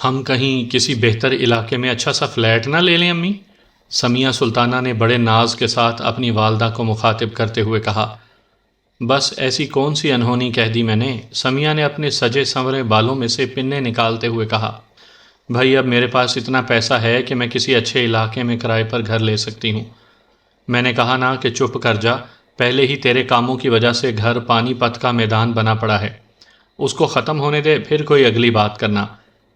ہم کہیں کسی بہتر علاقے میں اچھا سا فلیٹ نہ لے لیں امی؟ سمیہ سلطانہ نے بڑے ناز کے ساتھ اپنی والدہ کو مخاطب کرتے ہوئے کہا۔ بس ایسی کون سی انہونی کہہ دی میں نے؟ سمیہ نے اپنے سجے سنورے بالوں میں سے پنے نکالتے ہوئے کہا۔ بھائی اب میرے پاس اتنا پیسہ ہے کہ میں کسی اچھے علاقے میں کرائے پر گھر لے سکتی ہوں۔ میں نے کہا نا کہ چپ کر جا، پہلے ہی تیرے کاموں کی وجہ سے گھر پانی پت کا میدان بنا پڑا ہے، اس کو ختم ہونے دے پھر کوئی اگلی بات کرنا۔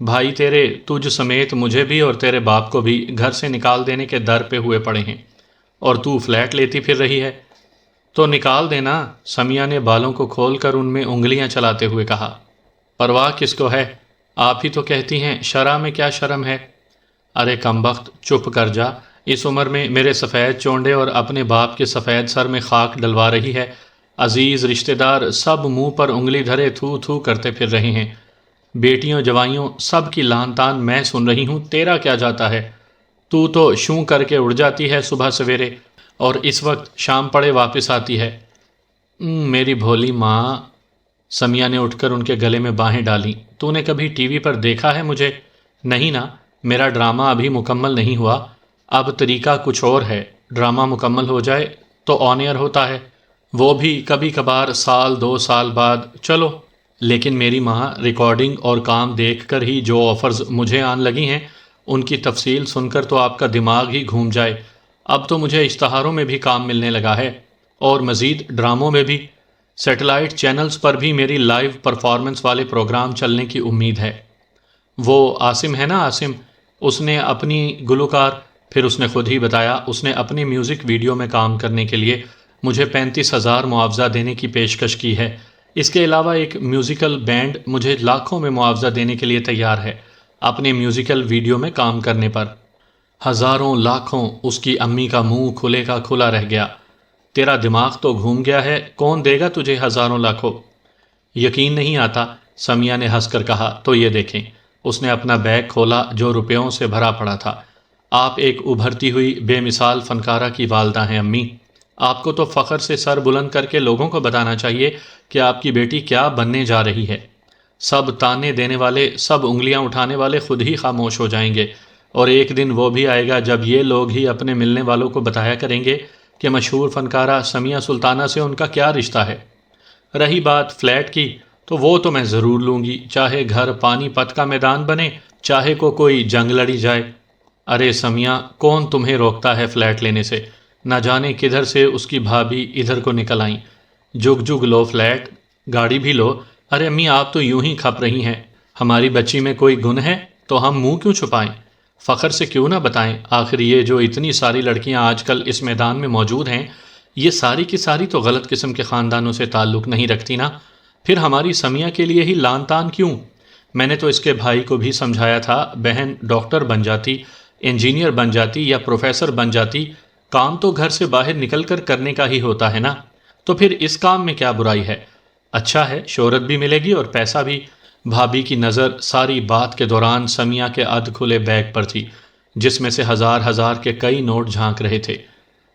بھائی تیرے تجھ سمیت مجھے بھی اور تیرے باپ کو بھی گھر سے نکال دینے کے در پہ ہوئے پڑے ہیں، اور تو فلیٹ لیتی پھر رہی ہے تو نکال دینا۔ سمیہ نے بالوں کو کھول کر ان میں انگلیاں چلاتے ہوئے کہا۔ پرواہ کس کو ہے؟ آپ ہی تو کہتی ہیں شرع میں کیا شرم ہے؟ ارے کمبخت چپ کر جا، اس عمر میں میرے سفید چونڈے اور اپنے باپ کے سفید سر میں خاک ڈلوا رہی ہے۔ عزیز رشتہ دار سب منہ پر انگلی دھرے تھو تھو کرتے پھر رہے ہیں، بیٹیوں جوائیوں سب کی لان تان میں سن رہی ہوں، تیرا کیا جاتا ہے؟ تو شوں کر کے اڑ جاتی ہے صبح سویرے اور اس وقت شام پڑے واپس آتی ہے۔ میری بھولی ماں، سمیہ نے اٹھ کر ان کے گلے میں باہیں ڈالیں۔ تو نے کبھی ٹی وی پر دیکھا ہے مجھے؟ نہیں نا، میرا ڈرامہ ابھی مکمل نہیں ہوا، اب طریقہ کچھ اور ہے، ڈرامہ مکمل ہو جائے تو آن ایئر ہوتا ہے، وہ بھی کبھی کبھار سال 2 سال بعد۔ چلو لیکن میری ماں، ریکارڈنگ اور کام دیکھ کر ہی جو آفرز مجھے آن لگی ہیں ان کی تفصیل سن کر تو آپ کا دماغ ہی گھوم جائے۔ اب تو مجھے اشتہاروں میں بھی کام ملنے لگا ہے، اور مزید ڈراموں میں بھی، سیٹلائٹ چینلز پر بھی میری لائیو پرفارمنس والے پروگرام چلنے کی امید ہے۔ وہ عاصم ہے نا، عاصم، اس نے اپنی گلوکار، پھر اس نے خود ہی بتایا اس نے اپنی میوزک ویڈیو میں کام کرنے کے لیے مجھے 35,000 معاوضہ دینے کی پیشکش کی ہے۔ اس کے علاوہ ایک میوزیکل بینڈ مجھے لاکھوں میں معاوضہ دینے کے لیے تیار ہے اپنے میوزیکل ویڈیو میں کام کرنے پر۔ ہزاروں لاکھوں! اس کی امی کا منہ کھلے کا کھلا رہ گیا۔ تیرا دماغ تو گھوم گیا ہے، کون دے گا تجھے ہزاروں لاکھوں؟ یقین نہیں آتا؟ سمیہ نے ہنس کر کہا۔ تو یہ دیکھیں، اس نے اپنا بیگ کھولا جو روپیوں سے بھرا پڑا تھا۔ آپ ایک ابھرتی ہوئی بے مثال فنکارہ کی والدہ ہیں امی، آپ کو تو فخر سے سر بلند کر کے لوگوں کو بتانا چاہیے کہ آپ کی بیٹی کیا بننے جا رہی ہے۔ سب تانے دینے والے، سب انگلیاں اٹھانے والے خود ہی خاموش ہو جائیں گے، اور ایک دن وہ بھی آئے گا جب یہ لوگ ہی اپنے ملنے والوں کو بتایا کریں گے کہ مشہور فنکارہ سمیہ سلطانہ سے ان کا کیا رشتہ ہے۔ رہی بات فلیٹ کی، تو وہ تو میں ضرور لوں گی، چاہے گھر پانی پت کا میدان بنے، چاہے کوئی جنگ لڑی جائے۔ ارے سمیہ، کون تمہیں روکتا ہے فلیٹ لینے سے؟ نہ جانے کدھر سے اس کی بھابھی ادھر کو نکل آئیں۔ جگ جگ لو فلیٹ، گاڑی بھی لو۔ ارے امی آپ تو یوں ہی کھپ رہی ہیں، ہماری بچی میں کوئی گن ہے تو ہم منہ کیوں چھپائیں، فخر سے کیوں نہ بتائیں؟ آخر یہ جو اتنی ساری لڑکیاں آج کل اس میدان میں موجود ہیں، یہ ساری کی ساری تو غلط قسم کے خاندانوں سے تعلق نہیں رکھتی نا، پھر ہماری سمیہ کے لیے ہی لان تان کیوں؟ میں نے تو اس کے بھائی کو بھی سمجھایا تھا، بہن ڈاکٹر بن جاتی، انجینئر بن جاتی یا پروفیسر بن جاتی، کام تو گھر سے باہر نکل کر کرنے کا ہی ہوتا ہے نا، تو پھر اس کام میں کیا برائی ہے؟ اچھا ہے، شہرت بھی ملے گی اور پیسہ بھی۔ بھابھی کی نظر ساری بات کے دوران سمیہ کے ادھ کھلے بیگ پر تھی، جس میں سے ہزار ہزار کے کئی نوٹ جھانک رہے تھے۔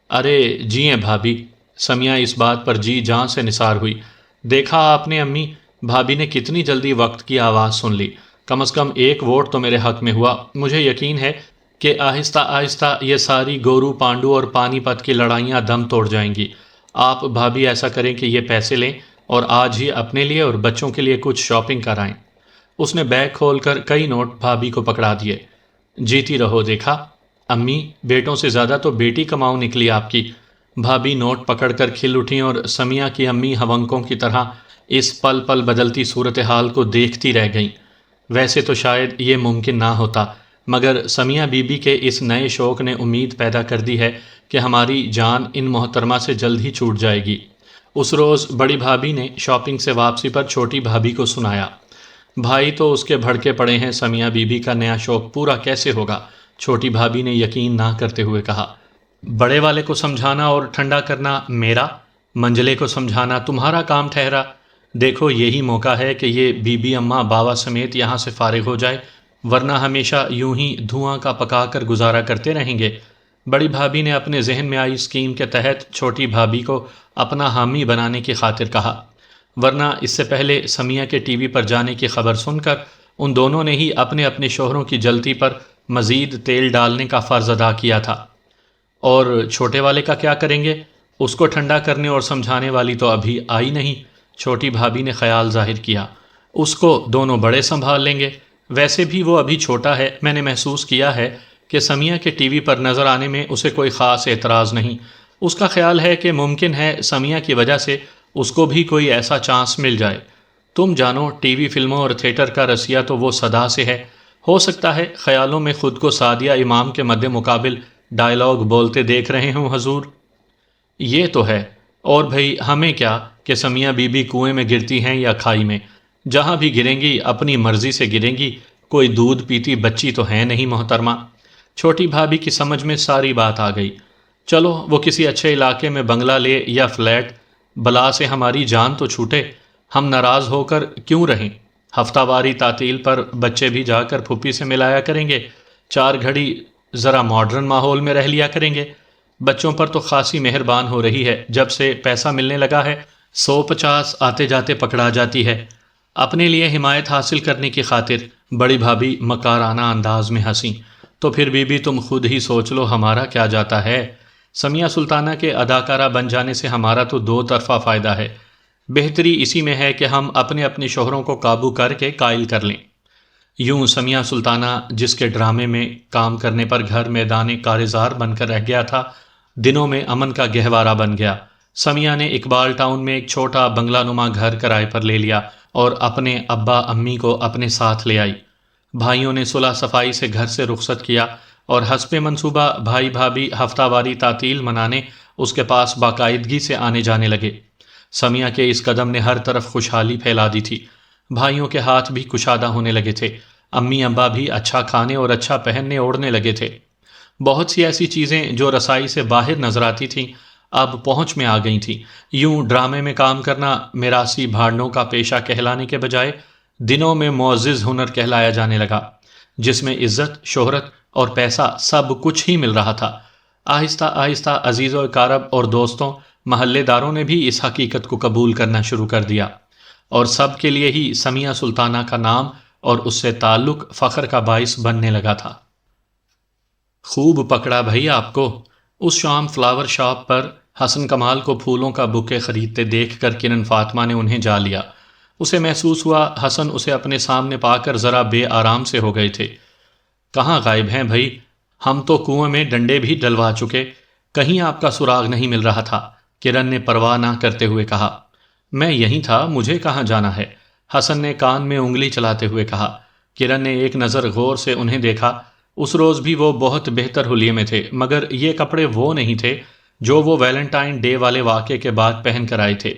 ارے جی ہیں بھابھی، سمیہ اس بات پر جی جان سے نثار ہوئی۔ دیکھا آپ نے امی، بھابھی نے کتنی جلدی وقت کی آواز سن لی، کم از کم ایک ووٹ تو میرے حق میں ہوا۔ مجھے یقین ہے کہ آہستہ آہستہ یہ ساری گورو پانڈو اور پانی پت کی لڑائیاں دم توڑ جائیں گی۔ آپ بھابھی ایسا کریں کہ یہ پیسے لیں اور آج ہی اپنے لیے اور بچوں کے لیے کچھ شاپنگ کرائیں۔ اس نے بیگ کھول کر کئی نوٹ بھابھی کو پکڑا دیے۔ جیتی رہو، دیکھا امی، بیٹوں سے زیادہ تو بیٹی کماؤ نکلی آپ کی۔ بھابھی نوٹ پکڑ کر کھل اٹھیں اور سمیہ کی امی ہونکوں کی طرح اس پل پل بدلتی صورتحال کو دیکھتی رہ گئیں۔ ویسے تو شاید یہ ممکن نہ ہوتا، مگر سمیہ بی بی کے اس نئے شوق نے امید پیدا کر دی ہے کہ ہماری جان ان محترمہ سے جلد ہی چھوٹ جائے گی۔ اس روز بڑی بھابھی نے شاپنگ سے واپسی پر چھوٹی بھابھی کو سنایا۔ بھائی تو اس کے بھڑکے پڑے ہیں، سمیہ بی بی کا نیا شوق پورا کیسے ہوگا؟ چھوٹی بھابھی نے یقین نہ کرتے ہوئے کہا۔ بڑے والے کو سمجھانا اور ٹھنڈا کرنا میرا، منجلے کو سمجھانا تمہارا کام ٹھہرا۔ دیکھو یہی موقع ہے کہ یہ بی بی اماں باوا سمیت یہاں سے فارغ ہو جائے، ورنہ ہمیشہ یوں ہی دھواں کا پکا کر گزارا کرتے رہیں گے۔ بڑی بھابھی نے اپنے ذہن میں آئی اسکیم کے تحت چھوٹی بھابھی کو اپنا حامی بنانے کی خاطر کہا، ورنہ اس سے پہلے سمیہ کے ٹی وی پر جانے کی خبر سن کر ان دونوں نے ہی اپنے اپنے شوہروں کی جلتی پر مزید تیل ڈالنے کا فرض ادا کیا تھا۔ اور چھوٹے والے کا کیا کریں گے؟ اس کو ٹھنڈا کرنے اور سمجھانے والی تو ابھی آئی نہیں، چھوٹی بھابھی نے خیال ظاہر کیا۔ اس کو دونوں بڑے سنبھال لیں گے، ویسے بھی وہ ابھی چھوٹا ہے۔ میں نے محسوس کیا ہے کہ سمیہ کے ٹی وی پر نظر آنے میں اسے کوئی خاص اعتراض نہیں۔ اس کا خیال ہے کہ ممکن ہے سمیہ کی وجہ سے اس کو بھی کوئی ایسا چانس مل جائے۔ تم جانو، ٹی وی فلموں اور تھیٹر کا رسیہ تو وہ صدا سے ہے، ہو سکتا ہے خیالوں میں خود کو سعدیہ امام کے مد مقابل ڈائیلاگ بولتے دیکھ رہے ہوں حضور۔ یہ تو ہے، اور بھئی ہمیں کیا کہ سمیہ بی بی کنویں میں گرتی ہیں یا کھائی میں، جہاں بھی گریں گی اپنی مرضی سے گریں گی، کوئی دودھ پیتی بچی تو ہے نہیں محترمہ۔ چھوٹی بھابھی کی سمجھ میں ساری بات آ گئی۔ چلو وہ کسی اچھے علاقے میں بنگلہ لے یا فلیٹ، بلا سے ہماری جان تو چھوٹے، ہم ناراض ہو کر کیوں رہیں؟ ہفتہ واری تعطیل پر بچے بھی جا کر پھپھی سے ملایا کریں گے، 4 گھڑی ذرا ماڈرن ماحول میں رہ لیا کریں گے۔ بچوں پر تو خاصی مہربان ہو رہی ہے، جب سے پیسہ ملنے لگا ہے 150 آتے جاتے پکڑا جاتی ہے۔ اپنے لیے حمایت حاصل کرنے کی خاطر بڑی بھابھی مکارانہ انداز میں ہنسی۔ تو پھر بی بی تم خود ہی سوچ لو ہمارا کیا جاتا ہے؟ سمیہ سلطانہ کے اداکارہ بن جانے سے ہمارا تو 2 طرفہ فائدہ ہے۔ بہتری اسی میں ہے کہ ہم اپنے اپنے شوہروں کو قابو کر کے قائل کر لیں۔ یوں سمیہ سلطانہ، جس کے ڈرامے میں کام کرنے پر گھر میدان کارزار بن کر رہ گیا تھا، دنوں میں امن کا گہوارہ بن گیا۔ سمیہ نے اقبال ٹاؤن میں ایک چھوٹا بنگلہ نما گھر کرائے پر لے لیا اور اپنے ابا امی کو اپنے ساتھ لے آئی۔ بھائیوں نے صلح صفائی سے گھر سے رخصت کیا اور حسب منصوبہ بھائی بھابھی ہفتہ واری تعطیل منانے اس کے پاس باقاعدگی سے آنے جانے لگے۔ سمیہ کے اس قدم نے ہر طرف خوشحالی پھیلا دی تھی۔ بھائیوں کے ہاتھ بھی کشادہ ہونے لگے تھے، امی ابا بھی اچھا کھانے اور اچھا پہننے اوڑھنے لگے تھے۔ بہت سی ایسی چیزیں جو رسائی سے باہر نظر آتی تھیں اب پہنچ میں آ گئی تھیں۔ یوں ڈرامے میں کام کرنا میراثی بھاڑنوں کا پیشہ کہلانے کے بجائے دنوں میں معزز ہنر کہلایا جانے لگا، جس میں عزت، شہرت اور پیسہ سب کچھ ہی مل رہا تھا۔ آہستہ آہستہ عزیز و اقارب اور دوستوں، محلے داروں نے بھی اس حقیقت کو قبول کرنا شروع کر دیا، اور سب کے لیے ہی سمیہ سلطانہ کا نام اور اس سے تعلق فخر کا باعث بننے لگا تھا۔ خوب پکڑا بھائی آپ کو۔ اس شام فلاور شاپ پر حسن کمال کو پھولوں کا بکے خریدتے دیکھ کر کرن فاطمہ نے انہیں جا لیا۔ اسے محسوس ہوا حسن اسے اپنے سامنے پا کر ذرا بے آرام سے ہو گئے تھے۔ کہاں غائب ہیں بھائی؟ ہم تو کنویں میں ڈنڈے بھی ڈلوا چکے، کہیں آپ کا سراغ نہیں مل رہا تھا، کرن نے پرواہ نہ کرتے ہوئے کہا۔ میں یہیں تھا، مجھے کہاں جانا ہے، حسن نے کان میں انگلی چلاتے ہوئے کہا۔ کرن نے ایک نظر غور سے انہیں دیکھا۔ اس روز بھی وہ بہت بہتر حلیے میں تھے، مگر یہ کپڑے وہ نہیں تھے جو وہ ویلنٹائن ڈے والے واقعے کے بعد پہن کر آئے تھے۔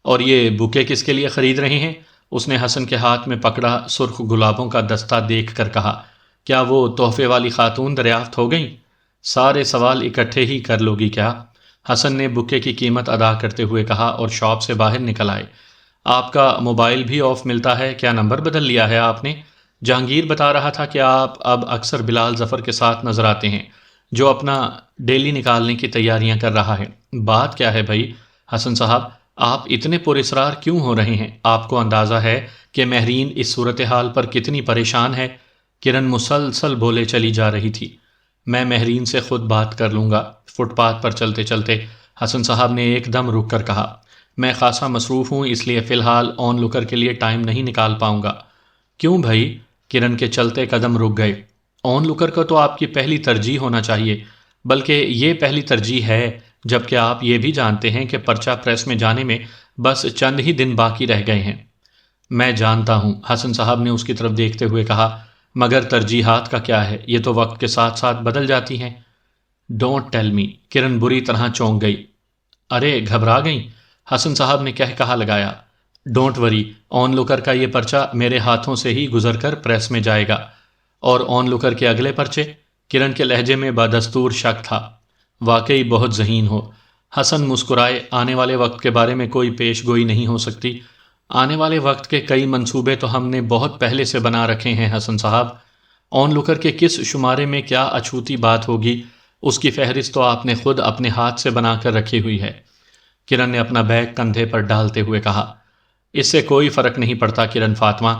اور یہ بکے کس کے لیے خرید رہے ہیں؟ اس نے حسن کے ہاتھ میں پکڑا سرخ گلابوں کا دستہ دیکھ کر کہا۔ کیا وہ تحفے والی خاتون دریافت ہو گئیں؟ سارے سوال اکٹھے ہی کر لوگی کیا؟ حسن نے بکے کی قیمت ادا کرتے ہوئے کہا اور شاپ سے باہر نکل آئے۔ آپ کا موبائل بھی آف ملتا ہے، کیا نمبر بدل لیا ہے آپ نے؟ جہانگیر بتا رہا تھا کہ آپ اب اکثر بلال ظفر کے ساتھ نظر آتے ہیں، جو اپنا ڈیلی نکالنے کی تیاریاں کر رہا ہے۔ بات کیا ہے بھائی؟ حسن صاحب، آپ اتنے پراسرار کیوں ہو رہے ہیں؟ آپ کو اندازہ ہے کہ مہرین اس صورتحال پر کتنی پریشان ہے؟ کرن مسلسل بولے چلی جا رہی تھی۔ میں مہرین سے خود بات کر لوں گا۔ فٹ پاتھ پر چلتے چلتے حسن صاحب نے ایک دم رک کر کہا، میں خاصا مصروف ہوں، اس لیے فی الحال آن لکر کے لیے ٹائم نہیں نکال پاؤں گا۔ کیوں بھائی؟ کرن کے چلتے قدم رک گئے۔ آن لکر کا تو آپ کی پہلی ترجیح ہونا چاہیے، بلکہ یہ پہلی ترجیح ہے، جبکہ آپ یہ بھی جانتے ہیں کہ پرچہ پریس میں جانے میں بس چند ہی دن باقی رہ گئے ہیں۔ میں جانتا ہوں، حسن صاحب نے اس کی طرف دیکھتے ہوئے کہا، مگر ترجیحات کا کیا ہے، یہ تو وقت کے ساتھ ساتھ بدل جاتی ہیں۔ Don't tell me. کرن بری طرح چونک گئی۔ ارے گھبرا گئیں؟ حسن صاحب نے کہا لگایا۔ ڈونٹ وری، آن لوکر کا یہ پرچہ میرے ہاتھوں سے ہی گزر کر پریس میں جائے گا۔ اور آن لوکر کے اگلے پرچے؟ کرن کے لہجے میں بدستور شک تھا۔ واقعی بہت ذہین ہو۔ حسن مسکرائے۔ آنے والے وقت کے بارے میں کوئی پیش گوئی نہیں ہو سکتی۔ آنے والے وقت کے کئی منصوبے تو ہم نے بہت پہلے سے بنا رکھے ہیں حسن صاحب۔ آن لوکر کے کس شمارے میں کیا اچھوتی بات ہوگی، اس کی فہرست تو آپ نے خود اپنے ہاتھ سے بنا کر رکھی ہوئی ہے۔ کرن نے اپنا بیگ کندھے پر ڈالتے ہوئے کہا۔ اس سے کوئی فرق نہیں پڑتا کرن فاطمہ،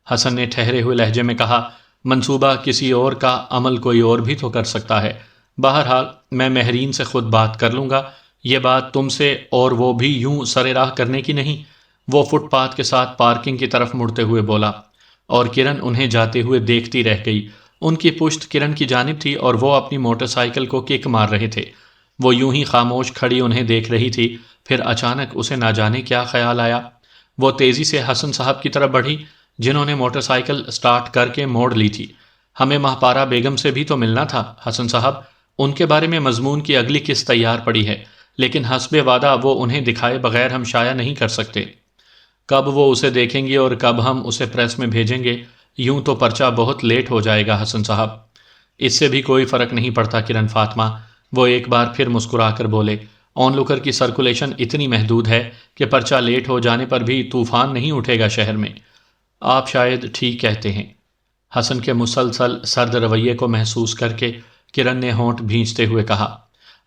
حسن نے ٹھہرے ہوئے لہجے میں کہا، منصوبہ کسی اور کا، عمل کوئی اور بھی تو کر سکتا ہے۔ بہرحال میں مہرین سے خود بات کر لوں گا، یہ بات تم سے اور وہ بھی یوں سر راہ کرنے کی نہیں۔ وہ فٹ پاتھ کے ساتھ پارکنگ کی طرف مڑتے ہوئے بولا، اور کرن انہیں جاتے ہوئے دیکھتی رہ گئی۔ ان کی پشت کرن کی جانب تھی اور وہ اپنی موٹر سائیکل کو کک مار رہے تھے۔ وہ یوں ہی خاموش کھڑی انہیں دیکھ رہی تھی، پھر اچانک اسے نہ جانے کیا خیال آیا۔ وہ تیزی سے حسن صاحب کی طرف بڑھی، جنہوں نے موٹر سائیکل سٹارٹ کر کے موڑ لی تھی۔ ہمیں مہپارہ بیگم سے بھی تو ملنا تھا حسن صاحب، ان کے بارے میں مضمون کی اگلی قسط تیار پڑی ہے، لیکن حسب وعدہ وہ انہیں دکھائے بغیر ہم شائع نہیں کر سکتے۔ کب وہ اسے دیکھیں گی اور کب ہم اسے پریس میں بھیجیں گے؟ یوں تو پرچہ بہت لیٹ ہو جائے گا حسن صاحب۔ اس سے بھی کوئی فرق نہیں پڑتا کرن فاطمہ، وہ ایک بار پھر مسکرا کر بولے۔ آن لوکر کی سرکولیشن اتنی محدود ہے کہ پرچہ لیٹ ہو جانے پر بھی طوفان نہیں اٹھے گا شہر میں۔ آپ شاید ٹھیک کہتے ہیں۔ حسن کے مسلسل سرد رویے کو محسوس کر کے کرن نے ہونٹ بھینچتے ہوئے کہا،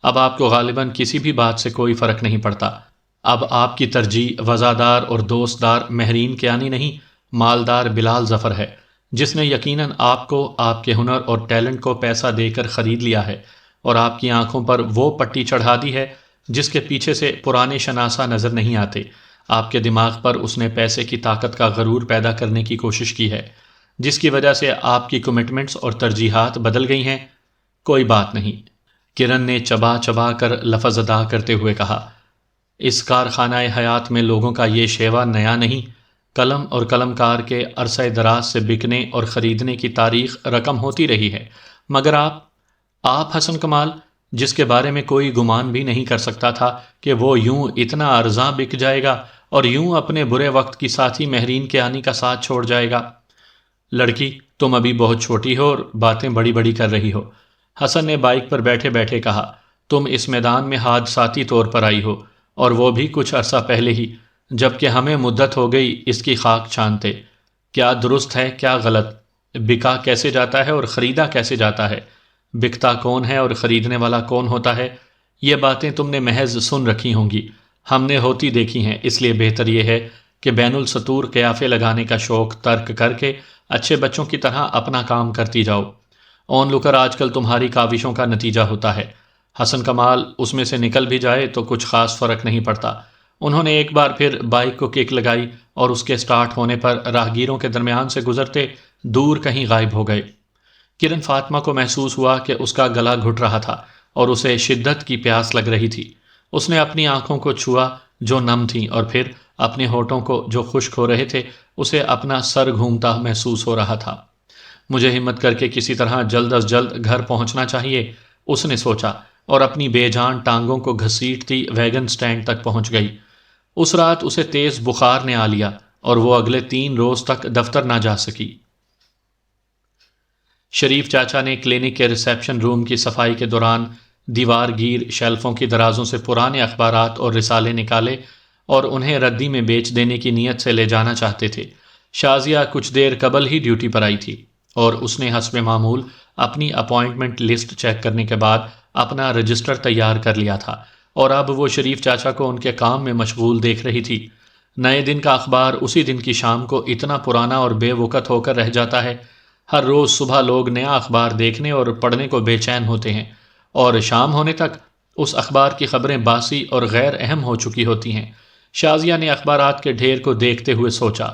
اب آپ کو غالباً کسی بھی بات سے کوئی فرق نہیں پڑتا۔ اب آپ کی ترجیح وزادار اور دوست دار مہرین کیانی نہیں، مالدار بلال ظفر ہے، جس نے یقیناً آپ کو، آپ کے ہنر اور ٹیلنٹ کو پیسہ دے کر خرید لیا ہے اور آپ کی آنکھوں پر وہ پٹی چڑھا دی ہے جس کے پیچھے سے پرانے شناسہ نظر نہیں آتے۔ آپ کے دماغ پر اس نے پیسے کی طاقت کا غرور پیدا کرنے کی کوشش کی ہے، جس کی وجہ سے آپ کی کمٹمنٹس اور ترجیحات بدل گئی ہیں۔ کوئی بات نہیں، کرن نے چبا چبا کر لفظ ادا کرتے ہوئے کہا، اس کارخانہ حیات میں لوگوں کا یہ شیوا نیا نہیں۔ قلم اور قلم کار کے عرصہ دراز سے بکنے اور خریدنے کی تاریخ رقم ہوتی رہی ہے، مگر آپ حسن کمال، جس کے بارے میں کوئی گمان بھی نہیں کر سکتا تھا کہ وہ یوں اتنا ارزاں بک جائے گا اور یوں اپنے برے وقت کی ساتھی مہرین کے آنی کا ساتھ چھوڑ جائے گا۔ لڑکی، تم ابھی بہت چھوٹی ہو اور باتیں بڑی بڑی کر رہی ہو، حسن نے بائک پر بیٹھے بیٹھے کہا۔ تم اس میدان میں حادثاتی طور پر آئی ہو، اور وہ بھی کچھ عرصہ پہلے ہی، جبکہ ہمیں مدت ہو گئی اس کی خاک چھانتے۔ کیا درست ہے کیا غلط، بکا کیسے جاتا ہے اور خریدا کیسے جاتا ہے، بکتا کون ہے اور خریدنے والا کون ہوتا ہے، یہ باتیں تم نے محض سن رکھی ہوں گی، ہم نے ہوتی دیکھی ہیں۔ اس لیے بہتر یہ ہے کہ بین السطور قیافے لگانے کا شوق ترک کر کے اچھے بچوں کی طرح اپنا کام کرتی جاؤ۔ آن لوکر آج کل تمہاری کاوشوں کا نتیجہ ہوتا ہے۔ حسن کمال اس میں سے نکل بھی جائے تو کچھ خاص فرق نہیں پڑتا۔ انہوں نے ایک بار پھر بائک کو کک لگائی اور اس کے سٹارٹ ہونے پر راہگیروں کے درمیان سے گزرتے دور کہیں غائب ہو گئے۔ کرن فاطمہ کو محسوس ہوا کہ اس کا گلا گھٹ رہا تھا اور اسے شدت کی پیاس لگ رہی تھی۔ اس نے اپنی آنکھوں کو چھوا جو نم تھیں، اور پھر اپنے ہونٹوں کو جو خشک ہو رہے تھے۔ اسے اپنا سر گھومتا محسوس ہو رہا تھا۔ مجھے ہمت کر کے کسی طرح جلد از جلد گھر پہنچنا چاہیے، اس نے سوچا، اور اپنی بے جان ٹانگوں کو گھسیٹتی ویگن سٹینڈ تک پہنچ گئی۔ اس رات اسے تیز بخار نے آ لیا اور وہ اگلے 3 روز تک دفتر نہ جا سکی۔ شریف چاچا نے کلینک کے ریسیپشن روم کی صفائی کے دوران دیوار گیر شیلفوں کی درازوں سے پرانے اخبارات اور رسالے نکالے اور انہیں ردی میں بیچ دینے کی نیت سے لے جانا چاہتے تھے۔ شازیہ کچھ دیر قبل ہی ڈیوٹی پر آئی تھی اور اس نے حسب معمول اپنی اپائنٹمنٹ لسٹ چیک کرنے کے بعد اپنا رجسٹر تیار کر لیا تھا، اور اب وہ شریف چاچا کو ان کے کام میں مشغول دیکھ رہی تھی۔ نئے دن کا اخبار اسی دن کی شام کو اتنا پرانا اور بے وقت ہو کر رہ جاتا ہے۔ ہر روز صبح لوگ نیا اخبار دیکھنے اور پڑھنے کو بے چین ہوتے ہیں، اور شام ہونے تک اس اخبار کی خبریں باسی اور غیر اہم ہو چکی ہوتی ہیں۔ شازیہ نے اخبارات کے ڈھیر کو دیکھتے ہوئے سوچا،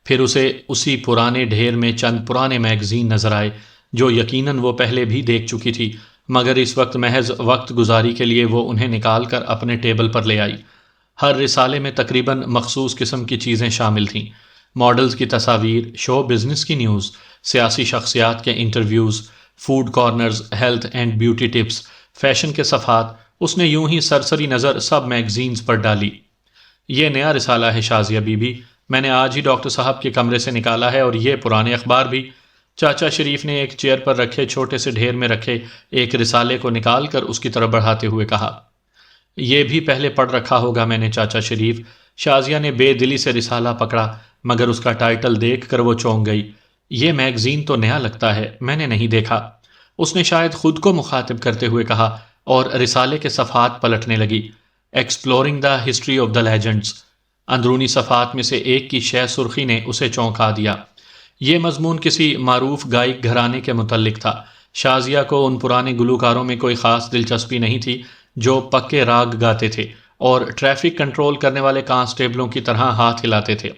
پھر اسے اسی پرانے ڈھیر میں چند پرانے میگزین نظر آئے جو یقیناً وہ پہلے بھی دیکھ چکی تھی، مگر اس وقت محض وقت گزاری کے لیے وہ انہیں نکال کر اپنے ٹیبل پر لے آئی۔ ہر رسالے میں تقریباً مخصوص قسم کی چیزیں شامل تھیں، ماڈلز کی تصاویر، شو بزنس کی نیوز، سیاسی شخصیات کے interviews, food corners, health and beauty tips, fashion کے صفحات۔ اس نے یوں ہی سرسری نظر سب میگزینز پر ڈالی۔ یہ نیا رسالہ ہے شازیہ بی بی، میں نے آج ہی ڈاکٹر صاحب کے کمرے سے نکالا ہے، اور یہ پرانے اخبار بھی۔ چاچا شریف نے ایک چیئر پر رکھے چھوٹے سے ڈھیر میں رکھے ایک رسالے کو نکال کر اس کی طرف بڑھاتے ہوئے کہا، یہ بھی پہلے پڑھ رکھا ہوگا میں نے چاچا شریف۔ شازیہ نے بے دلی سے رسالہ پکڑا، مگر اس کا ٹائٹل دیکھ کر وہ چونک گئی۔ یہ میگزین تو نیا لگتا ہے، میں نے نہیں دیکھا، اس نے شاید خود کو مخاطب کرتے ہوئے کہا، اور رسالے کے صفحات پلٹنے لگی۔ Exploring the history of the legends, اندرونی صفحات میں سے ایک کی شہ سرخی نے اسے چونکا دیا۔ یہ مضمون کسی معروف گائک گھرانے کے متعلق تھا۔ شازیہ کو ان پرانے گلوکاروں میں کوئی خاص دلچسپی نہیں تھی جو پکے راگ گاتے تھے اور ٹریفک کنٹرول کرنے والے کانسٹیبلوں کی طرح ہاتھ ہلاتے تھے۔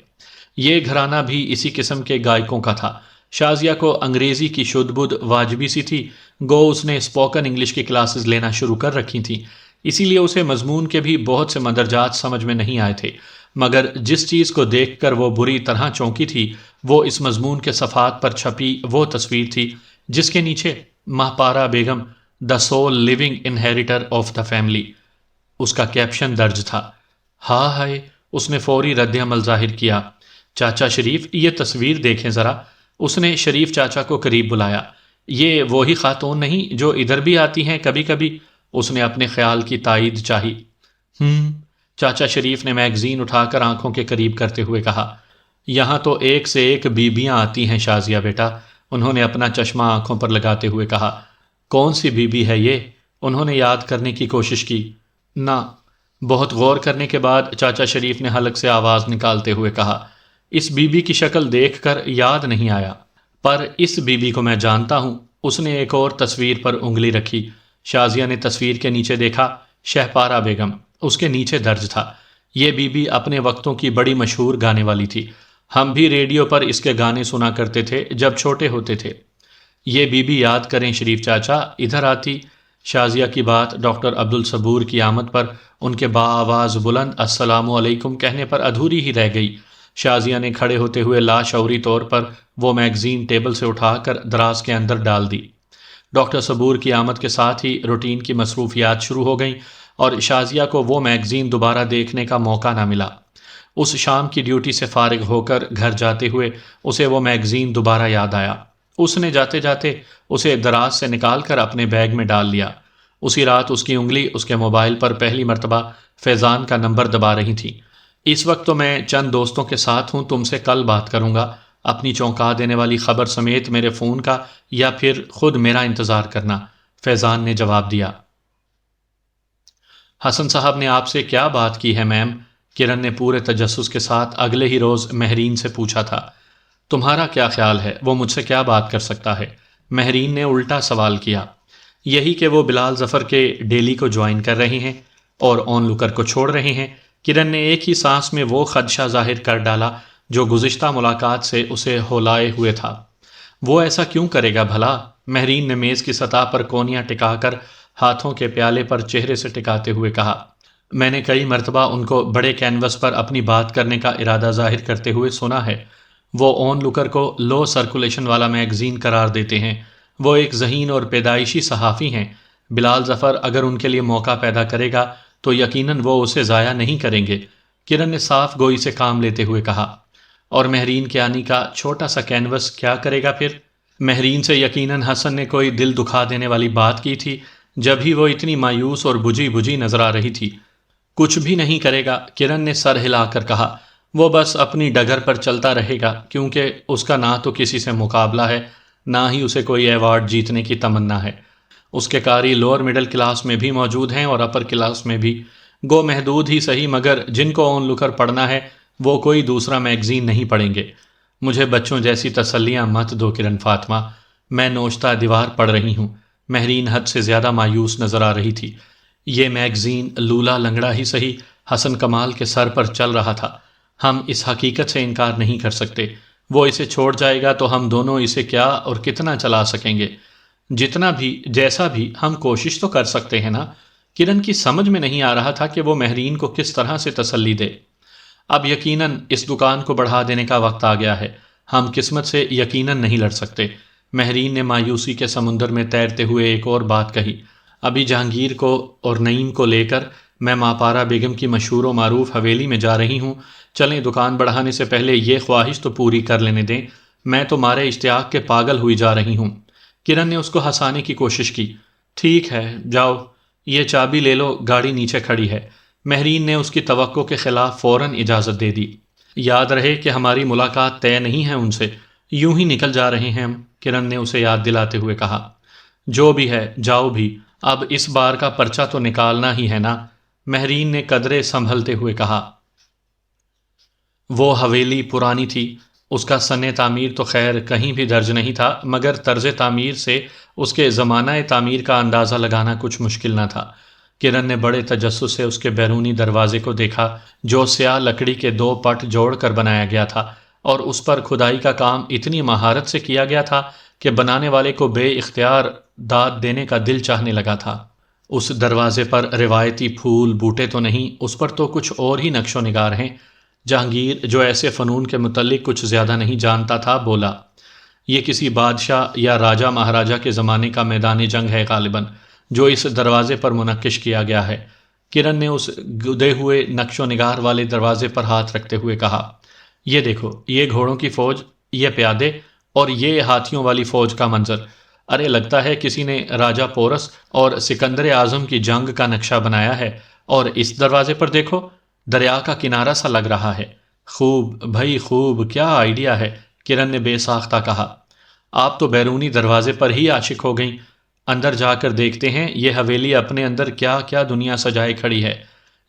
یہ گھرانہ بھی اسی قسم کے گائکوں کا تھا۔ شازیہ کو انگریزی کی شدھ بدھ واجبی سی تھی، گو اس نے اسپوکن انگلش کی کلاسز لینا شروع کر رکھی تھیں، اسی لیے اسے مضمون کے بھی بہت سے مندرجات سمجھ میں نہیں آئے تھے، مگر جس چیز کو دیکھ کر وہ بری طرح چونکی تھی وہ اس مضمون کے صفحات پر چھپی وہ تصویر تھی جس کے نیچے Mahpara Begum the sole living inheritor of the family اس کا کیپشن درج تھا۔ ہاں ہائے، اس نے فوری رد عمل ظاہر کیا۔ چاچا شریف، یہ تصویر دیکھیں ذرا۔ اس نے شریف چاچا کو قریب بلایا۔ یہ وہی خاتون نہیں جو ادھر بھی آتی ہیں کبھی کبھی؟ اس نے اپنے خیال کی تائید چاہی۔ چاچا شریف نے میگزین اٹھا کر آنکھوں کے قریب کرتے ہوئے کہا، یہاں تو ایک سے ایک بیبیاں آتی ہیں شازیہ بیٹا۔ انہوں نے اپنا چشمہ آنکھوں پر لگاتے ہوئے کہا، کون سی بیوی ہے یہ؟ انہوں نے یاد کرنے کی کوشش کی۔ نہ۔ بہت غور کرنے کے بعد چاچا شریف نے حلق سے آواز نکالتے ہوئے کہا، اس بیوی کی شکل دیکھ کر یاد نہیں آیا، پر اس بیوی کو میں جانتا ہوں۔ اس نے ایک اور تصویر پر انگلی رکھی۔ شازیہ نے تصویر کے نیچے دیکھا، شہپارہ بیگم اس کے نیچے درج تھا۔ یہ بیوی اپنے وقتوں کی بڑی مشہور گانے والی تھی۔ ہم بھی ریڈیو پر اس کے گانے سنا کرتے تھے جب چھوٹے ہوتے تھے۔ یہ بیوی یاد کریں شریف چاچا، ادھر آتی۔ شازیہ کی بات ڈاکٹر عبدالصبور کی آمد پر ان کے بآواز بلند السلام علیکم کہنے پر ادھوری ہی رہ گئی۔ شازیہ نے کھڑے ہوتے ہوئے لاشعوری طور پر وہ میگزین ٹیبل سے اٹھا کر دراز کے اندر ڈال دی۔ ڈاکٹر صبور کی آمد کے ساتھ ہی روٹین کی مصروفیات شروع ہو گئیں اور شازیہ کو وہ میگزین دوبارہ دیکھنے کا موقع نہ ملا۔ اس شام کی ڈیوٹی سے فارغ ہو کر گھر جاتے ہوئے اسے وہ میگزین دوبارہ یاد آیا۔ اس نے جاتے جاتے اسے دراز سے نکال کر اپنے بیگ میں ڈال لیا۔ اسی رات اس کی انگلی اس کے موبائل پر پہلی مرتبہ فیضان کا نمبر دبا رہی تھی۔ اس وقت تو میں چند دوستوں کے ساتھ ہوں، تم سے کل بات کروں گا۔ اپنی چونکا دینے والی خبر سمیت میرے فون کا یا پھر خود میرا انتظار کرنا، فیضان نے جواب دیا۔ حسن صاحب نے آپ سے کیا بات کی ہے میم؟ کرن نے پورے تجسس کے ساتھ اگلے ہی روز مہرین سے پوچھا تھا۔ تمہارا کیا خیال ہے وہ مجھ سے کیا بات کر سکتا ہے؟ مہرین نے الٹا سوال کیا۔ یہی کہ وہ بلال ظفر کے ڈیلی کو جوائن کر رہے ہیں اور آن لوکر کو چھوڑ رہے ہیں۔ کرن نے ایک ہی سانس میں وہ خدشہ ظاہر کر ڈالا جو گزشتہ ملاقات سے اسے ہولائے ہوئے تھا۔ وہ ایسا کیوں کرے گا بھلا؟ مہرین نے میز کی سطح پر کونیاں ٹکا کر ہاتھوں کے پیالے پر چہرے سے ٹکاتے ہوئے کہا، میں نے کئی مرتبہ ان کو بڑے کینوس پر اپنی بات کرنے کا ارادہ ظاہر کرتے ہوئے سنا ہے۔ وہ آن لوکر کو لو سرکولیشن والا میگزین قرار دیتے ہیں۔ وہ ایک ذہین اور پیدائشی صحافی ہیں۔ بلال ظفر اگر ان کے لیے موقع پیدا کرے گا تو یقیناً وہ اسے ضائع نہیں کریں گے۔ کرن نے صاف گوئی سے کام لیتے ہوئے کہا، اور مہرین کے آنی کا چھوٹا سا کینوس کیا کرے گا پھر؟ مہرین سے یقیناً حسن نے کوئی دل دکھا دینے والی بات کی تھی جب ہی وہ اتنی مایوس اور بجھی بجھی نظر آ رہی تھی۔ کچھ بھی نہیں کرے گا، کرن نے سر ہلا کر کہا۔ وہ بس اپنی ڈگر پر چلتا رہے گا، کیونکہ اس کا نہ تو کسی سے مقابلہ ہے، نہ ہی اسے کوئی ایوارڈ جیتنے کی تمنا ہے۔ اس کے قاری لوور مڈل کلاس میں بھی موجود ہیں اور اپر کلاس میں بھی، گو محدود ہی صحیح، مگر جن کو آن لوکر پڑھنا ہے وہ کوئی دوسرا میگزین نہیں پڑھیں گے۔ مجھے بچوں جیسی تسلیاں مت دو کرن فاطمہ، میں نوشتہ دیوار پڑھ رہی ہوں۔ مہرین حد سے زیادہ مایوس نظر آ رہی تھی۔ یہ میگزین لولا لنگڑا ہی صحیح حسن کمال کے سر پر چل رہا تھا۔ ہم اس حقیقت سے انکار نہیں کر سکتے، وہ اسے چھوڑ جائے گا تو ہم دونوں اسے کیا اور کتنا چلا سکیں گے؟ جتنا بھی جیسا بھی ہم کوشش تو کر سکتے ہیں نا۔ کرن کی سمجھ میں نہیں آ رہا تھا کہ وہ مہرین کو کس طرح سے تسلی دے۔ اب یقیناً اس دکان کو بڑھا دینے کا وقت آ گیا ہے، ہم قسمت سے یقیناً نہیں لڑ سکتے۔ مہرین نے مایوسی کے سمندر میں تیرتے ہوئے ایک اور بات کہی، ابھی جہانگیر کو اور نعیم کو لے کر میں ماپارہ بیگم کی مشہور و معروف حویلی میں جا رہی ہوں، چلیں دکان بڑھانے سے پہلے یہ خواہش تو پوری کر لینے دیں، میں تو مارے اشتیاق کے پاگل ہوئی جا رہی ہوں۔ کرن نے اس کو ہنسانے کی کوشش کی۔ ٹھیک ہے جاؤ، یہ چابی لے لو، گاڑی نیچے کھڑی ہے۔ مہرین نے اس کی توقع کے خلاف فوراً اجازت دے دی۔ یاد رہے کہ ہماری ملاقات طے نہیں ہے ان سے، یوں ہی نکل جا رہے ہیں ہم، کرن نے اسے یاد دلاتے ہوئے کہا۔ جو بھی ہے جاؤ بھی، اب اس بار کا پرچہ تو نکالنا ہی ہے نا، مہرین نے قدرے سنبھلتے ہوئے کہا۔ وہ حویلی پرانی تھی، اس کا سن تعمیر تو خیر کہیں بھی درج نہیں تھا، مگر طرز تعمیر سے اس کے زمانہ تعمیر کا اندازہ لگانا کچھ مشکل نہ تھا۔ کرن نے بڑے تجسس سے اس کے بیرونی دروازے کو دیکھا، جو سیاہ لکڑی کے 2 پٹ جوڑ کر بنایا گیا تھا، اور اس پر کھدائی کا کام اتنی مہارت سے کیا گیا تھا کہ بنانے والے کو بے اختیار داد دینے کا دل چاہنے لگا تھا۔ اس دروازے پر روایتی پھول بوٹے تو نہیں، اس پر تو کچھ اور ہی نقش و نگار ہیں۔ جہانگیر، جو ایسے فنون کے متعلق کچھ زیادہ نہیں جانتا تھا، بولا، یہ کسی بادشاہ یا راجہ مہاراجہ کے زمانے کا میدان جنگ ہے غالباً، جو اس دروازے پر منقش کیا گیا ہے۔ کرن نے اس گدے ہوئے نقش و نگار والے دروازے پر ہاتھ رکھتے ہوئے کہا، یہ دیکھو، یہ گھوڑوں کی فوج، یہ پیادے، اور یہ ہاتھیوں والی فوج کا منظر۔ ارے لگتا ہے کسی نے راجہ پورس اور سکندر اعظم کی جنگ کا نقشہ بنایا ہے۔ اور اس دروازے پر دیکھو، دریا کا کنارہ سا لگ رہا ہے۔ خوب بھائی خوب، کیا آئیڈیا ہے، کرن نے بے ساختہ کہا۔ آپ تو بیرونی دروازے پر ہی عاشق ہو گئیں، اندر جا کر دیکھتے ہیں یہ حویلی اپنے اندر کیا کیا دنیا سجائے کھڑی ہے۔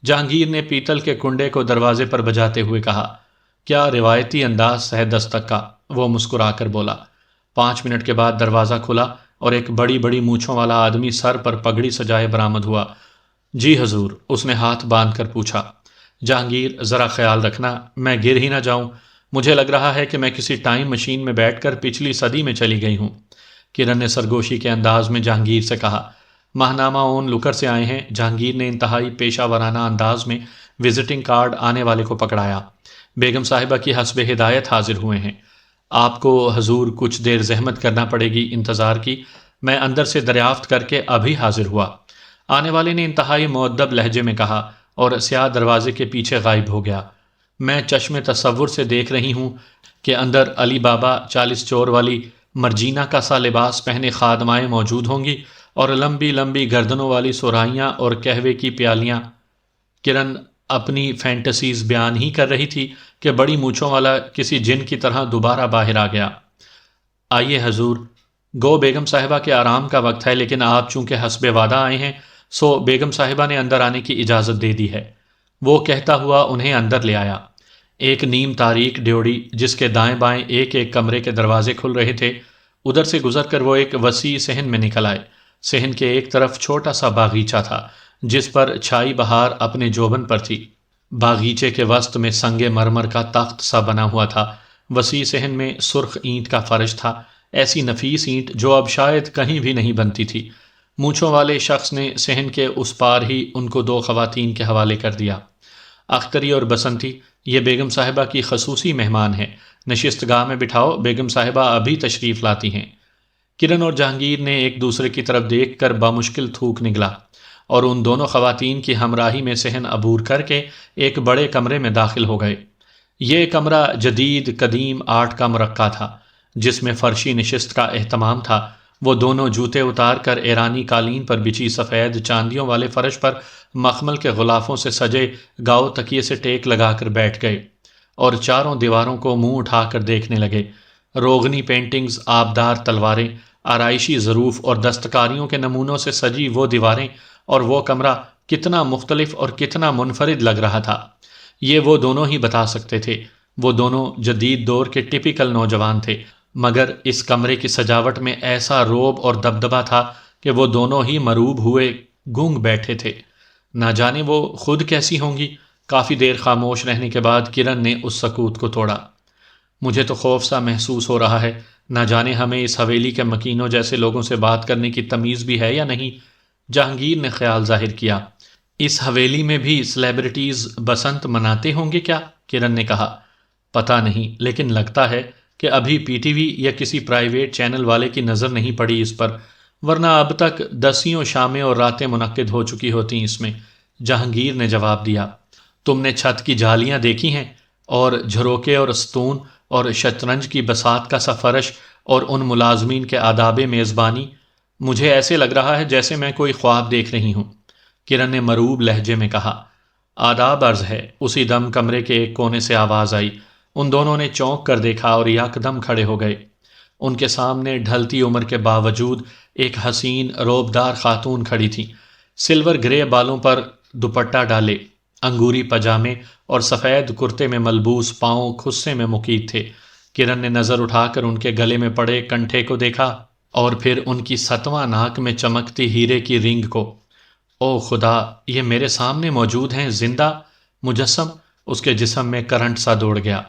جہانگیر نے پیتل کے کنڈے کو دروازے پر بجاتے ہوئے کہا، کیا روایتی انداز ہے دستک کا۔ وہ مسکرا کر بولا۔ 5 منٹ کے بعد دروازہ کھلا اور ایک بڑی بڑی مونچھوں والا آدمی سر پر پگڑی سجائے برآمد ہوا۔ جی حضور، اس نے ہاتھ باندھ کر پوچھا۔ جہانگیر، ذرا خیال رکھنا میں گر ہی نہ جاؤں، مجھے لگ رہا ہے کہ میں کسی ٹائم مشین میں بیٹھ کر پچھلی صدی میں چلی گئی ہوں۔ کرن نے سرگوشی کے انداز میں جہانگیر سے کہا۔ ماہنامہ اون لکر سے آئے ہیں، جہانگیر نے انتہائی پیشہ ورانہ انداز میں وزٹنگ کارڈ آنے والے کو پکڑایا۔ بیگم صاحبہ کی حسب ہدایت حاضر ہوئے ہیں۔ آپ کو حضور کچھ دیر زحمت کرنا پڑے گی انتظار کی، میں اندر سے دریافت کر کے ابھی حاضر ہوا۔ آنے والے نے انتہائی مؤدب لہجے میں کہا اور سیاہ دروازے کے پیچھے غائب ہو گیا۔ میں چشم تصور سے دیکھ رہی ہوں کہ اندر علی بابا 40 چور والی مرجینہ کا سا لباس پہنے خادمائیں موجود ہوں گی، اور لمبی لمبی گردنوں والی سرائیاں اور قہوے کی پیالیاں۔ کرن اپنی فینٹسیز بیان ہی کر رہی تھی کہ بڑی مونچھوں والا کسی جن کی طرح دوبارہ باہر آ گیا۔ آئیے حضور، گو بیگم صاحبہ کے آرام کا وقت ہے، لیکن آپ چونکہ حسب وعدہ آئے ہیں، سو بیگم صاحبہ نے اندر آنے کی اجازت دے دی ہے۔ وہ کہتا ہوا انہیں اندر لے آیا۔ ایک نیم تاریک ڈیوڑی جس کے دائیں بائیں ایک ایک کمرے کے دروازے کھل رہے تھے، ادھر سے گزر کر وہ ایک وسیع صحن میں نکل آئے۔ صحن کے ایک طرف چھوٹا سا باغیچہ تھا جس پر چھائی بہار اپنے جوبن پر تھی۔ باغیچے کے وسط میں سنگ مرمر کا تخت سا بنا ہوا تھا۔ وسیع صحن میں سرخ اینٹ کا فرش تھا، ایسی نفیس اینٹ جو اب شاید کہیں بھی نہیں بنتی تھی۔ مونچھوں والے شخص نے صحن کے اس پار ہی ان کو 2 خواتین کے حوالے کر دیا۔ اختری اور بسنتی، یہ بیگم صاحبہ کی خصوصی مہمان ہیں، نشست گاہ میں بٹھاؤ، بیگم صاحبہ ابھی تشریف لاتی ہیں۔ کرن اور جہانگیر نے ایک دوسرے کی طرف دیکھ کر بامشکل تھوک نگلا، اور ان دونوں خواتین کی ہمراہی میں صحن عبور کر کے ایک بڑے کمرے میں داخل ہو گئے۔ یہ کمرہ جدید قدیم آرٹ کا مرقع تھا، جس میں فرشی نشست کا اہتمام تھا۔ وہ دونوں جوتے اتار کر ایرانی قالین پر بچھی سفید چاندیوں والے فرش پر مخمل کے غلافوں سے سجے گاؤ تکیے سے ٹیک لگا کر بیٹھ گئے، اور چاروں دیواروں کو منہ اٹھا کر دیکھنے لگے۔ روغنی پینٹنگز، آبدار تلواریں، آرائشی ظروف اور دستکاریوں کے نمونوں سے سجی وہ دیواریں اور وہ کمرہ کتنا مختلف اور کتنا منفرد لگ رہا تھا، یہ وہ دونوں ہی بتا سکتے تھے۔ وہ دونوں جدید دور کے ٹپیکل نوجوان تھے، مگر اس کمرے کی سجاوٹ میں ایسا روب اور دبدبا تھا کہ وہ دونوں ہی مروب ہوئے گونگ بیٹھے تھے۔ نہ جانے وہ خود کیسی ہوں گی۔ کافی دیر خاموش رہنے کے بعد کرن نے اس سکوت کو توڑا۔ مجھے تو خوف سا محسوس ہو رہا ہے، نہ جانے ہمیں اس حویلی کے مکینوں جیسے لوگوں سے بات کرنے کی تمیز بھی ہے یا نہیں۔ جہانگیر نے خیال ظاہر کیا۔ اس حویلی میں بھی سیلیبریٹیز بسنت مناتے ہوں گے کیا؟ کرن نے کہا۔ پتہ نہیں، لیکن لگتا ہے کہ ابھی پی ٹی وی یا کسی پرائیویٹ چینل والے کی نظر نہیں پڑی اس پر، ورنہ اب تک 10 شامیں اور راتیں منعقد ہو چکی ہوتی اس میں۔ جہانگیر نے جواب دیا۔ تم نے چھت کی جالیاں دیکھی ہیں، اور جھروکے اور ستون اور شطرنج کی بساط کا سا فرش اور ان ملازمین کے آداب میزبانی؟ مجھے ایسے لگ رہا ہے جیسے میں کوئی خواب دیکھ رہی ہوں، کرن نے مروب لہجے میں کہا۔ آداب عرض ہے، اسی دم کمرے کے ایک کونے سے آواز آئی۔ ان دونوں نے چونک کر دیکھا اور یکدم کھڑے ہو گئے۔ ان کے سامنے ڈھلتی عمر کے باوجود ایک حسین روبدار خاتون کھڑی تھی۔ سلور گرے بالوں پر دوپٹہ ڈالے، انگوری پاجامے اور سفید کرتے میں ملبوس پاؤں خصے میں مقید تھے۔ کرن نے نظر اٹھا کر ان کے گلے میں پڑے کنٹھے کو دیکھا اور پھر ان کی 7واں ناک میں چمکتی ہیرے کی رنگ کو۔ او خدا، یہ میرے سامنے موجود ہیں، زندہ مجسم! اس کے جسم میں کرنٹ سا دوڑ گیا۔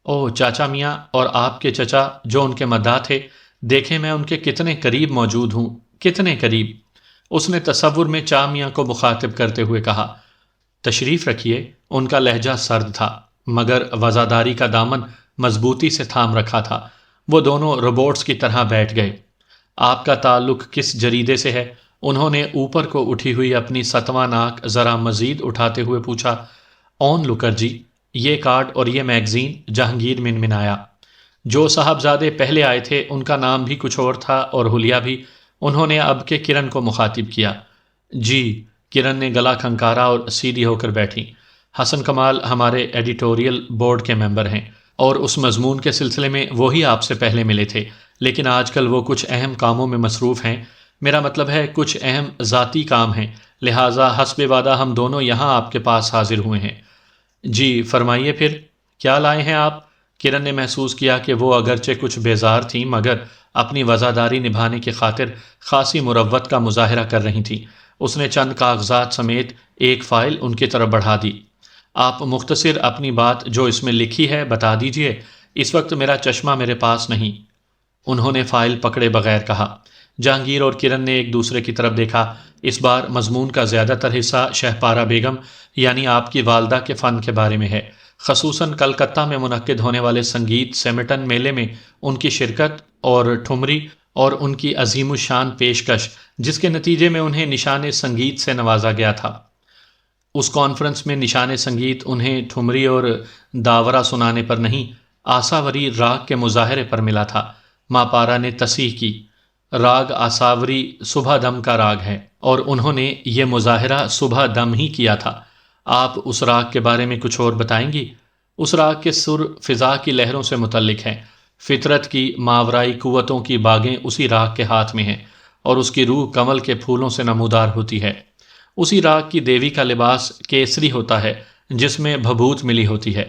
او چاچا میاں اور آپ کے چچا جو ان کے مداح تھے، دیکھیں میں ان کے کتنے قریب موجود ہوں، کتنے قریب! اس نے تصور میں چا میاں کو مخاطب کرتے ہوئے کہا۔ تشریف رکھیے۔ ان کا لہجہ سرد تھا مگر وزاداری کا دامن مضبوطی سے تھام رکھا تھا۔ وہ دونوں روبوٹس کی طرح بیٹھ گئے۔ آپ کا تعلق کس جریدے سے ہے؟ انہوں نے اوپر کو اٹھی ہوئی اپنی 7واں ناک ذرا مزید اٹھاتے ہوئے پوچھا۔ اون لکر جی، یہ کارڈ اور یہ میگزین، جہانگیر منمنایا۔ جو صاحبزادے پہلے آئے تھے ان کا نام بھی کچھ اور تھا اور حلیہ بھی۔ انہوں نے اب کے کرن کو مخاطب کیا۔ جی، کرن نے گلا کھنکارا اور سیدھی ہو کر بیٹھی۔ حسن کمال ہمارے ایڈیٹوریل بورڈ کے ممبر ہیں اور اس مضمون کے سلسلے میں وہی آپ سے پہلے ملے تھے، لیکن آج کل وہ کچھ اہم کاموں میں مصروف ہیں۔ میرا مطلب ہے کچھ اہم ذاتی کام ہیں، لہٰذا حسب وعدہ ہم دونوں یہاں آپ کے پاس حاضر ہوئے ہیں۔ جی فرمائیے، پھر کیا لائے ہیں آپ؟ کرن نے محسوس کیا کہ وہ اگرچہ کچھ بیزار تھیں مگر اپنی وزاداری نبھانے کی خاطر خاصی مروت کا مظاہرہ کر رہی تھیں۔ اس نے چند کاغذات سمیت ایک فائل ان کی طرف بڑھا دی۔ آپ مختصر اپنی بات جو اس میں لکھی ہے بتا دیجئے، اس وقت میرا چشمہ میرے پاس نہیں۔ انہوں نے فائل پکڑے بغیر کہا۔ جہانگیر اور کرن نے ایک دوسرے کی طرف دیکھا۔ اس بار مضمون کا زیادہ تر حصہ شہپارہ بیگم یعنی آپ کی والدہ کے فن کے بارے میں ہے، خصوصاً کلکتہ میں منعقد ہونے والے سنگیت سیمٹن میلے میں ان کی شرکت اور ٹھمری اور ان کی عظیم الشان پیشکش جس کے نتیجے میں انہیں نشان سنگیت سے نوازا گیا تھا۔ اس کانفرنس میں نشان سنگیت انہیں ٹھمری اور داورہ سنانے پر نہیں، آساوری راگ کے مظاہرے پر ملا تھا۔ ماپارا نے تصحیح کی، راگ آساوری صبح دم کا راگ ہے اور انہوں نے یہ مظاہرہ صبح دم ہی کیا تھا۔ آپ اس راگ کے بارے میں کچھ اور بتائیں گی؟ اس راگ کے سر فضا کی لہروں سے متعلق ہیں، فطرت کی ماورائی قوتوں کی باغیں اسی راگ کے ہاتھ میں ہیں اور اس کی روح کمل کے پھولوں سے نمودار ہوتی ہے۔ اسی راگ کی دیوی کا لباس کیسری ہوتا ہے جس میں بھبوت ملی ہوتی ہے۔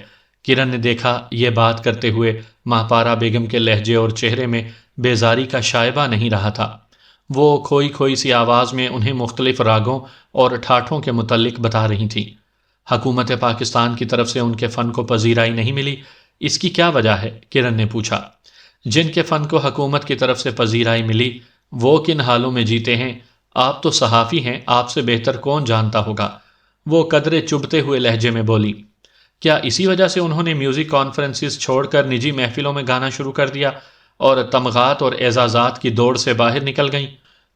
کرن نے دیکھا یہ بات کرتے ہوئے ماپارا بیگم کے لہجے اور چہرے میں بیزاری کا شائبہ نہیں رہا تھا۔ وہ کھوئی کھوئی سی آواز میں انہیں مختلف راگوں اور ٹھاٹھوں کے متعلق بتا رہی تھیں۔ حکومت پاکستان کی طرف سے ان کے فن کو پذیرائی نہیں ملی، اس کی کیا وجہ ہے؟ کرن نے پوچھا۔ جن کے فن کو حکومت کی طرف سے پذیرائی ملی وہ کن حالوں میں جیتے ہیں؟ آپ تو صحافی ہیں، آپ سے بہتر کون جانتا ہوگا؟ وہ قدرے چبھتے ہوئے لہجے میں بولی۔ کیا اسی وجہ سے انہوں نے میوزک کانفرنسز چھوڑ کر نجی محفلوں میں گانا شروع کر دیا اور تمغات اور اعزازات کی دوڑ سے باہر نکل گئیں؟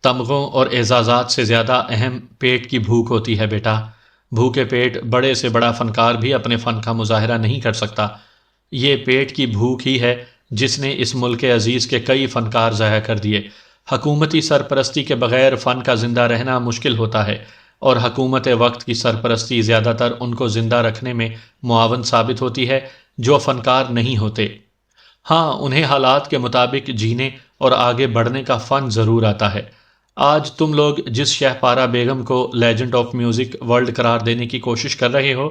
تمغوں اور اعزازات سے زیادہ اہم پیٹ کی بھوک ہوتی ہے بیٹا۔ بھوکے پیٹ بڑے سے بڑا فنکار بھی اپنے فن کا مظاہرہ نہیں کر سکتا۔ یہ پیٹ کی بھوک ہی ہے جس نے اس ملک عزیز کے کئی فنکار ضائع کر دیے۔ حکومتی سرپرستی کے بغیر فن کا زندہ رہنا مشکل ہوتا ہے اور حکومت وقت کی سرپرستی زیادہ تر ان کو زندہ رکھنے میں معاون ثابت ہوتی ہے جو فنکار نہیں ہوتے۔ ہاں، انہیں حالات کے مطابق جینے اور آگے بڑھنے کا فن ضرور آتا ہے۔ آج تم لوگ جس شہپارہ بیگم کو لیجنڈ آف میوزک ورلڈ قرار دینے کی کوشش کر رہے ہو،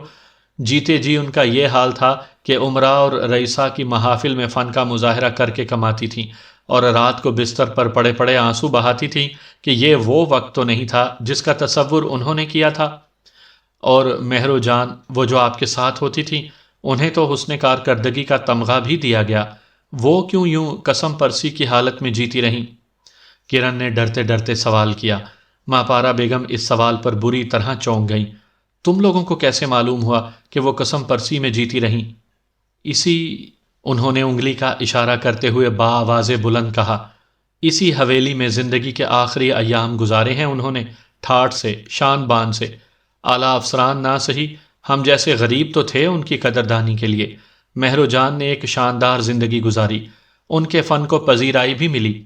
جیتے جی ان کا یہ حال تھا کہ عمرہ اور رئیسہ کی محافل میں فن کا مظاہرہ کر کے کماتی تھیں اور رات کو بستر پر پڑے پڑے آنسو بہاتی تھیں کہ یہ وہ وقت تو نہیں تھا جس کا تصور انہوں نے کیا تھا۔ اور مہرو جان، وہ جو آپ کے ساتھ ہوتی تھیں، انہیں تو حسن کارکردگی کا تمغہ بھی دیا گیا، وہ کیوں یوں قسم پرسی کی حالت میں جیتی رہیں؟ کرن نے ڈرتے ڈرتے سوال کیا۔ ماپارا بیگم اس سوال پر بری طرح چونک گئیں۔ تم لوگوں کو کیسے معلوم ہوا کہ وہ قسم پرسی میں جیتی رہیں؟ اسی، انہوں نے انگلی کا اشارہ کرتے ہوئے بآواز بلند کہا، اسی حویلی میں زندگی کے آخری ایام گزارے ہیں انہوں نے، ٹھاٹھ سے، شان بان سے۔ اعلیٰ افسران نہ سہی، ہم جیسے غریب تو تھے ان کی قدردانی کے لیے۔ مہرو جان نے ایک شاندار زندگی گزاری، ان کے فن کو پذیرائی بھی ملی،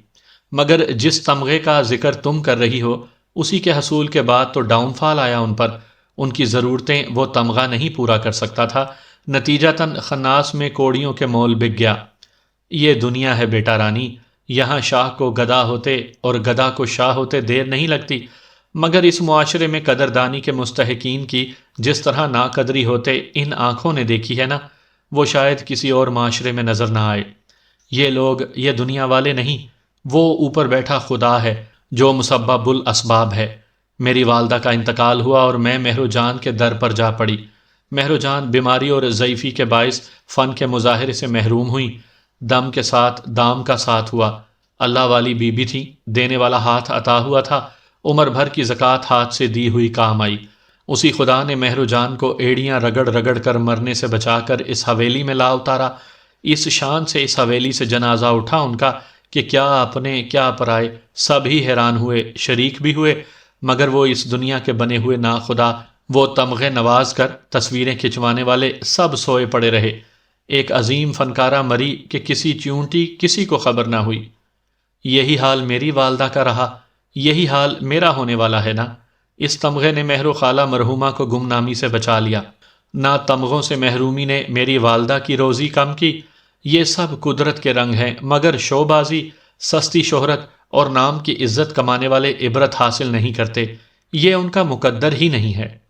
مگر جس تمغے کا ذکر تم کر رہی ہو اسی کے حصول کے بعد تو ڈاؤن فال آیا ان پر۔ ان کی ضرورتیں وہ تمغہ نہیں پورا کر سکتا تھا، نتیجتاً خناس میں کوڑیوں کے مول بک گیا۔ یہ دنیا ہے بیٹا رانی، یہاں شاہ کو گدا ہوتے اور گدا کو شاہ ہوتے دیر نہیں لگتی، مگر اس معاشرے میں قدردانی کے مستحقین کی جس طرح ناقدری ہوتے ان آنکھوں نے دیکھی ہے نا، وہ شاید کسی اور معاشرے میں نظر نہ آئے۔ یہ لوگ، یہ دنیا والے نہیں، وہ اوپر بیٹھا خدا ہے جو مسبب الاسباب ہے۔ میری والدہ کا انتقال ہوا اور میں مہر جان کے در پر جا پڑی۔ مہر جان بیماری اور ضعیفی کے باعث فن کے مظاہرے سے محروم ہوئیں۔ دم کے ساتھ دام کا ساتھ ہوا۔ اللہ والی بی بی تھی، دینے والا ہاتھ عطا ہوا تھا، عمر بھر کی زکوٰۃ ہاتھ سے دی ہوئی کام آئی۔ اسی خدا نے مہر جان کو ایڑیاں رگڑ رگڑ کر مرنے سے بچا کر اس حویلی میں لا اتارا۔ اس شان سے اس حویلی سے جنازہ اٹھا ان کا کہ کیا اپنے کیا پرائے، سب ہی حیران ہوئے، شریک بھی ہوئے، مگر وہ اس دنیا کے بنے ہوئے ناخدا، وہ تمغے نواز کر تصویریں کھنچوانے والے سب سوئے پڑے رہے۔ ایک عظیم فنکارہ مری کہ کسی چیونٹی کسی کو خبر نہ ہوئی۔ یہی حال میری والدہ کا رہا، یہی حال میرا ہونے والا ہے نا۔ اس تمغے نے مہر و خالہ مرحومہ کو گمنامی سے بچا لیا، نہ تمغوں سے محرومی نے میری والدہ کی روزی کم کی۔ یہ سب قدرت کے رنگ ہیں، مگر شوبازی، سستی شہرت اور نام کی عزت کمانے والے عبرت حاصل نہیں کرتے، یہ ان کا مقدر ہی نہیں ہے۔